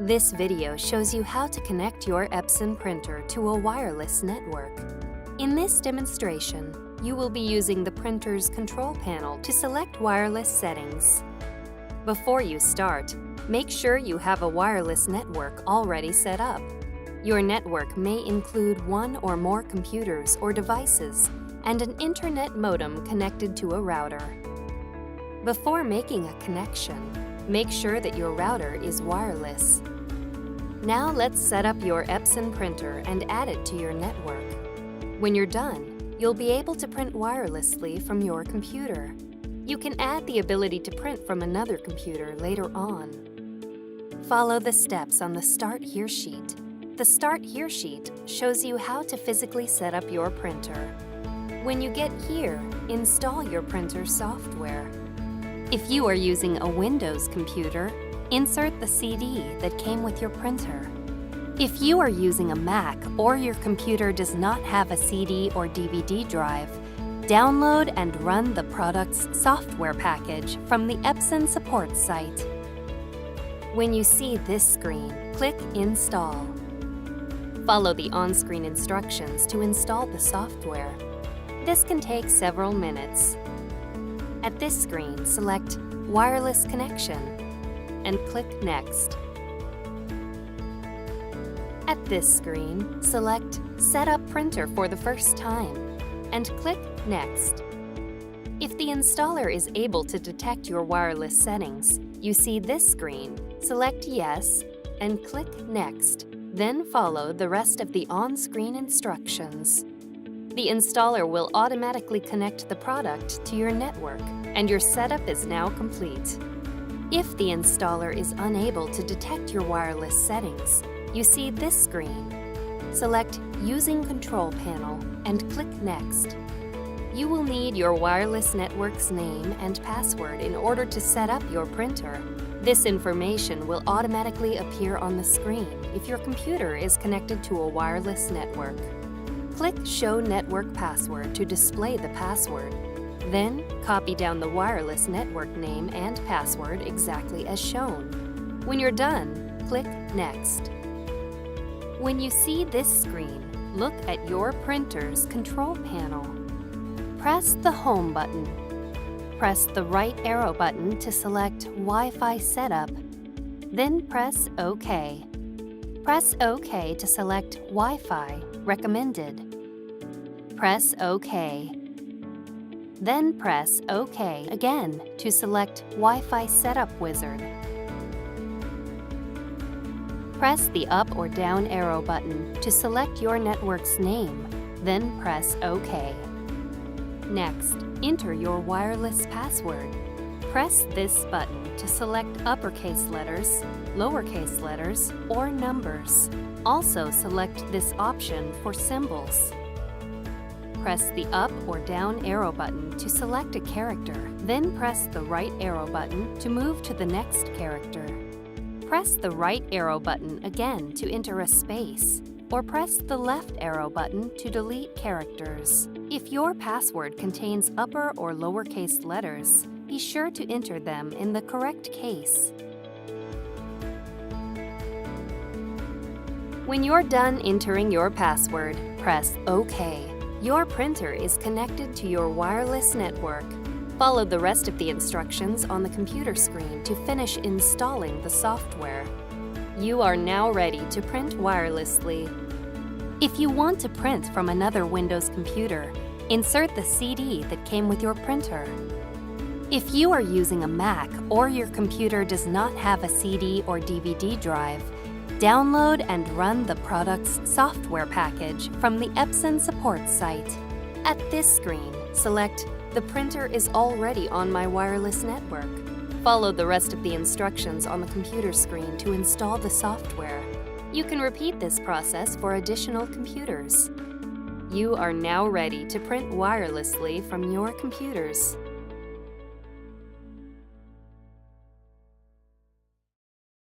This video shows you how to connect your Epson printer to a wireless network. In this demonstration, you will be using the printer's control panel to select wireless settings. Before you start, make sure you have a wireless network already set up. Your network may include one or more computers or devices and an internet modem connected to a router. Before making a connection, make sure that your router is wireless. Now let's set up your Epson printer and add it to your network. When you're done, you'll be able to print wirelessly from your computer. You can add the ability to print from another computer later on. Follow the steps on the Start Here sheet. The Start Here sheet shows you how to physically set up your printer. When you get here, install your printer software. If you are using a Windows computer, insert the CD that came with your printer. If you are using a Mac or your computer does not have a CD or DVD drive, download and run the product's software package from the Epson support site. When you see this screen, click Install. Follow the on-screen instructions to install the software. This can take several minutes. At this screen, select Wireless Connection and click Next. At this screen, select Set up Printer for the first time and click Next. If the installer is able to detect your wireless settings, you see this screen, select Yes and click Next, then follow the rest of the on-screen instructions. The installer will automatically connect the product to your network, and your setup is now complete. If the installer is unable to detect your wireless settings, you see this screen. Select Using Control Panel and click Next. You will need your wireless network's name and password in order to set up your printer. This information will automatically appear on the screen if your computer is connected to a wireless network. Click Show Network Password to display the password. Then, copy down the wireless network name and password exactly as shown. When you're done, click Next. When you see this screen, look at your printer's control panel. Press the Home button. Press the right arrow button to select Wi-Fi Setup. Then press OK. Press OK to select Wi-Fi Recommended. Press OK. Then press OK again to select Wi-Fi Setup Wizard. Press the up or down arrow button to select your network's name, then press OK. Next, enter your wireless password. Press this button to select uppercase letters, lowercase letters, or numbers. Also select this option for symbols. Press the up or down arrow button to select a character, then press the right arrow button to move to the next character. Press the right arrow button again to enter a space, or press the left arrow button to delete characters. If your password contains upper or lowercase letters, be sure to enter them in the correct case. When you're done entering your password, press OK. Your printer is connected to your wireless network. Follow the rest of the instructions on the computer screen to finish installing the software. You are now ready to print wirelessly. If you want to print from another Windows computer, insert the CD that came with your printer. If you are using a Mac or your computer does not have a CD or DVD drive, download and run the product's software package from the Epson support site. At this screen, select The printer is already on my wireless network. Follow the rest of the instructions on the computer screen to install the software. You can repeat this process for additional computers. You are now ready to print wirelessly from your computers.